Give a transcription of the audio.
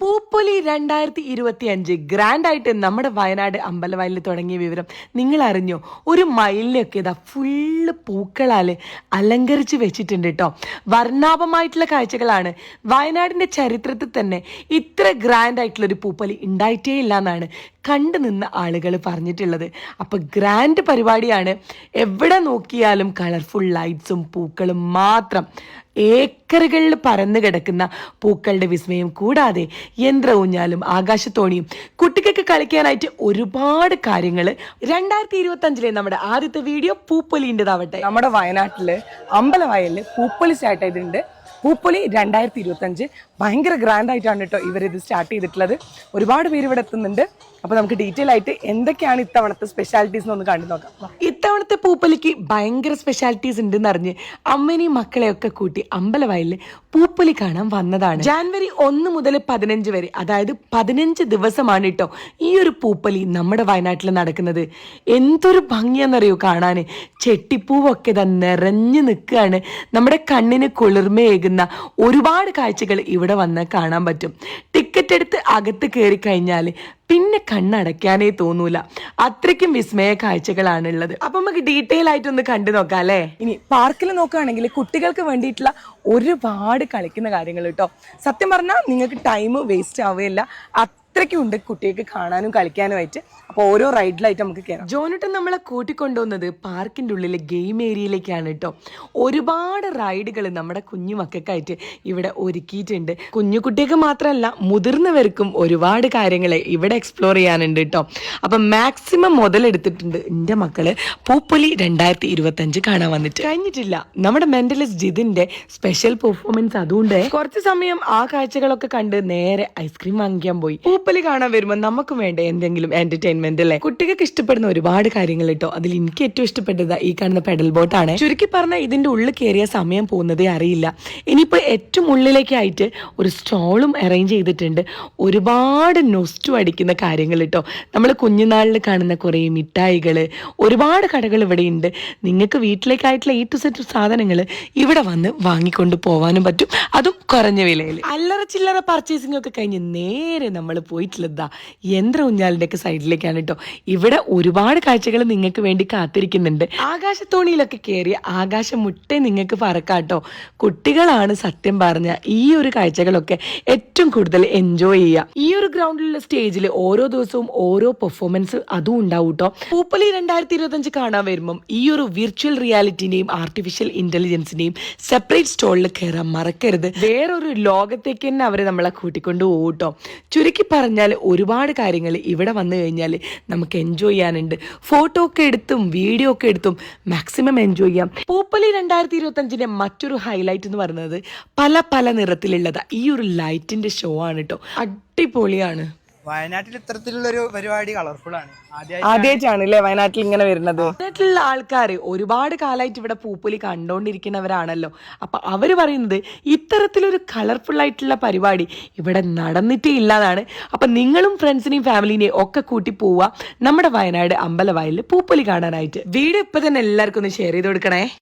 Pooppoli 2025 grand ആയിട്ട് നമ്മുടെ വയനാട് അമ്പലവയലിൽ തുടങ്ങിയ വിവരം നിങ്ങൾ അറിഞ്ഞോ? ഒരു മയിലിനൊക്കെ ഇതാ ഫുള്ള് പൂക്കളാല് അലങ്കരിച്ച് വെച്ചിട്ടുണ്ട് കേട്ടോ. വർണ്ണാഭമായിട്ടുള്ള കാഴ്ചകളാണ്. വയനാടിന്റെ ചരിത്രത്തിൽ തന്നെ ഇത്ര ഗ്രാൻഡ് ആയിട്ടുള്ള ഒരു പൂപ്പൊലി ഉണ്ടായിട്ടേ ഇല്ല എന്നാണ് കണ്ടു നിന്ന ആളുകൾ പറഞ്ഞിട്ടുള്ളത്. അപ്പൊ ഗ്രാൻഡ് പരിപാടിയാണ്. എവിടെ നോക്കിയാലും കളർഫുൾ ലൈറ്റ്സും പൂക്കളും മാത്രം. ഏക്കറുകളിൽ പരന്നു കിടക്കുന്ന പൂക്കളുടെ വിസ്മയം കൂടാതെ യന്ത്ര ഊഞ്ഞാലും ആകാശത്തോണിയും കുട്ടികൾക്ക് കളിക്കാനായിട്ട് ഒരുപാട് കാര്യങ്ങൾ. 2025 നമ്മുടെ ആദ്യത്തെ വീഡിയോ പൂപ്പൊലിൻ്റെതാവട്ടെ. നമ്മുടെ വയനാട്ടില് അമ്പലവയലില് പൂപ്പൊലി സ്റ്റാർട്ട് ചെയ്തിട്ടുണ്ട്. പൂപ്പൊലി 2025 ഭയങ്കര ഗ്രാൻഡ് ആയിട്ടാണ് കേട്ടോ ഇവരിത് സ്റ്റാർട്ട് ചെയ്തിട്ടുള്ളത്. ഒരുപാട് പേര് ഇവിടെ എത്തുന്നുണ്ട്. അപ്പൊ നമുക്ക് ഡീറ്റെയിൽ ആയിട്ട് എന്തൊക്കെയാണ് ഇത്തവണത്തെ സ്പെഷ്യാലിറ്റീസ് ഒന്ന് കണ്ടു നോക്കാം. ഇത്തവണത്തെ പൂപ്പൊലിക്ക് ഭയങ്കര സ്പെഷ്യാലിറ്റീസ് ഉണ്ടെന്ന് അറിഞ്ഞ് അമ്മനെയും മക്കളെയൊക്കെ കൂട്ടി അമ്പലവയലിൽ പൂപ്പൊലി കാണാൻ വന്നതാണ്. ജാനുവരി 1 മുതൽ 15 വരെ, അതായത് 15 ദിവസമാണ് കേട്ടോ ഈ ഒരു പൂപ്പൊലി നമ്മുടെ വയനാട്ടിൽ നടക്കുന്നത്. എന്തൊരു ഭംഗിയാണെന്നറിയോ കാണാന്. ചെട്ടിപ്പൂവൊക്കെ ഇതാ നിറഞ്ഞു നിൽക്കുകയാണ്. നമ്മുടെ കണ്ണിന് കുളിർമയേകുന്ന ഒരുപാട് കാഴ്ചകൾ ഇവിടെ വന്ന് കാണാൻ പറ്റും. ടിക്കറ്റ് എടുത്ത് അകത്ത് കയറി കഴിഞ്ഞാൽ പിന്നെ കണ്ണടയ്ക്കാനേ തോന്നൂല. അത്രയ്ക്കും വിസ്മയ കാഴ്ചകളാണുള്ളത്. അപ്പൊ നമുക്ക് ഡീറ്റെയിൽ ആയിട്ടൊന്ന് കണ്ടു നോക്കാം അല്ലേ. ഇനി പാർക്കിൽ നോക്കുകയാണെങ്കിൽ കുട്ടികൾക്ക് വേണ്ടിയിട്ടുള്ള ഒരുപാട് കളിക്കുന്ന കാര്യങ്ങൾ കേട്ടോ. സത്യം പറഞ്ഞാൽ നിങ്ങൾക്ക് ടൈം വേസ്റ്റ് ആവുകയില്ല. അത്രയ്ക്കും ഉണ്ട് കുട്ടികൾക്ക് കാണാനും കളിക്കാനുമായിട്ട്. അപ്പോൾ ഓരോ റൈഡിലായിട്ട് നമുക്ക് കയറാം. ജോനുട്ടൻ നമ്മളെ കൂട്ടിക്കൊണ്ടുവന്നത് പാർക്കിൻ്റെ ഉള്ളിലെ ഗെയിം ഏരിയയിലേക്കാണ് കേട്ടോ. ഒരുപാട് റൈഡുകൾ നമ്മുടെ കുഞ്ഞു മക്കൾക്കായിട്ട് ഇവിടെ ഒരുക്കിയിട്ടുണ്ട്. കുഞ്ഞു കുട്ടികൾക്ക് മാത്രമല്ല മുതിർന്നവർക്കും ഒരുപാട് കാര്യങ്ങൾ ഇവിടെ എക്സ്പ്ലോർ ചെയ്യാനുണ്ട് കേട്ടോ. അപ്പം മാക്സിമം മുതലെടുത്തിട്ടുണ്ട് എൻ്റെ മക്കള് പൂപ്പൊലി 2025 കാണാൻ വന്നിട്ട്. കഴിഞ്ഞിട്ടില്ല നമ്മുടെ മെന്റലിസ്റ്റ് ജിതിന്റെ സ്പെഷ്യൽ പെർഫോമൻസ്. അതുകൊണ്ട് കുറച്ച് സമയം ആ കാഴ്ചകളൊക്കെ കണ്ട് നേരെ ഐസ്ക്രീം വാങ്ങിക്കാൻ പോയി. പൂപ്പൊലി കാണാൻ വരുമ്പോൾ നമുക്ക് വേണ്ട എന്തെങ്കിലും എന്റർടൈൻമെന്റ് അല്ലേ. കുട്ടികൾക്ക് ഇഷ്ടപ്പെടുന്ന ഒരുപാട് കാര്യങ്ങൾ കേട്ടോ. അതിൽ എനിക്ക് ഏറ്റവും ഇഷ്ടപ്പെട്ടത് ഈ കാണുന്ന പെഡൽ ബോട്ടാണ്. ചുരുക്കി പറഞ്ഞാൽ ഇതിന്റെ ഉള്ളിൽ കയറിയ സമയം പോകുന്നതേ അറിയില്ല. ഇനിയിപ്പോ ഏറ്റവും ഉള്ളിലേക്കായിട്ട് ഒരു സ്റ്റോളും അറേഞ്ച് ചെയ്തിട്ടുണ്ട്. ഒരുപാട് നൊസ്റ്റു അടിക്കുന്ന കാര്യങ്ങൾ കേട്ടോ. നമ്മൾ കുഞ്ഞുനാളിൽ കാണുന്ന കുറെ മിഠായികള്, ഒരുപാട് കടകൾ ഇവിടെ ഉണ്ട്. നിങ്ങൾക്ക് വീട്ടിലേക്കായിട്ടുള്ള A to Z സാധനങ്ങൾ ഇവിടെ വന്ന് വാങ്ങിക്കൊണ്ട് പോവാനും പറ്റും, അതും കുറഞ്ഞ വിലയിൽ. അല്ലറ ചില്ലറ പർച്ചേസിംഗ് ഒക്കെ കഴിഞ്ഞ് നേരെ നമ്മൾ പോയിട്ടുള്ളതാ യന്ത്ര ഊഞ്ഞാലിന്റെ ഒക്കെ സൈഡിലേക്കാണ് കേട്ടോ. ഇവിടെ ഒരുപാട് കാഴ്ചകൾ നിങ്ങൾക്ക് വേണ്ടി കാത്തിരിക്കുന്നുണ്ട്. ആകാശത്തോണിയിലൊക്കെ കയറിയ ആകാശമുട്ടെ നിങ്ങൾക്ക് പറക്കാട്ടോ. കുട്ടികളാണ് സത്യം പറഞ്ഞ ഈ ഒരു കാഴ്ചകളൊക്കെ ഏറ്റവും കൂടുതൽ എൻജോയ് ചെയ്യുക. ഈ ഒരു ഗ്രൗണ്ടിലുള്ള സ്റ്റേജിൽ ഓരോ ദിവസവും ഓരോ പെർഫോമൻസ് അതും ഉണ്ടാവും കേട്ടോ. പൂപ്പൊലി 2025 കാണാൻ വരുമ്പം ഈ ഒരു വിർച്വൽ റിയാലിറ്റിന്റെയും ആർട്ടിഫിഷ്യൽ ഇന്റലിജൻസിന്റെയും സെപ്പറേറ്റ് സ്റ്റോളിൽ കയറാൻ മറക്കരുത്. വേറൊരു ലോകത്തേക്ക് തന്നെ അവരെ നമ്മളെ കൂട്ടിക്കൊണ്ട് പോകും കേട്ടോ. ചുരുക്കി പറഞ്ഞാൽ ഒരുപാട് കാര്യങ്ങൾ ഇവിടെ വന്നു കഴിഞ്ഞാൽ നമുക്ക് എൻജോയ് ചെയ്യാനുണ്ട്. ഫോട്ടോ ഒക്കെ എടുത്തും വീഡിയോ ഒക്കെ എടുത്തും മാക്സിമം എൻജോയ് ചെയ്യാം. പൂപ്പൊലി 2025 മറ്റൊരു ഹൈലൈറ്റ് എന്ന് പറയുന്നത് പല നിറത്തിലുള്ളത് ഈ ഒരു ലൈറ്റിന്റെ ഷോ ആണ് കേട്ടോ. അടിപൊളിയാണ്. വയനാട്ടിൽ ഇത്തരത്തിലുള്ളൊരു പരിപാടി കളർഫുൾ ആണ്. ആദ്യമായിട്ടാണ് അല്ലേ വയനാട്ടിൽ ഇങ്ങനെ വരുന്നത്. വയനാട്ടിലുള്ള ആൾക്കാർ ഒരുപാട് കാലമായിട്ട് ഇവിടെ പൂപ്പൊലി കണ്ടോണ്ടിരിക്കുന്നവരാണല്ലോ. അപ്പൊ അവര് പറയുന്നത് ഇത്തരത്തിലൊരു കളർഫുൾ ആയിട്ടുള്ള പരിപാടി ഇവിടെ നടന്നിട്ടേ ഇല്ലാതാണ്. അപ്പൊ നിങ്ങളും ഫ്രണ്ട്സിനെയും ഫാമിലിനെയും ഒക്കെ കൂട്ടി പോവുക നമ്മുടെ വയനാട് അമ്പലവയലിൽ പൂപ്പൊലി കാണാനായിട്ട്. വീഡിയോ ഇപ്പൊ തന്നെ എല്ലാവർക്കും ഒന്ന് ഷെയർ ചെയ്ത് കൊടുക്കണേ.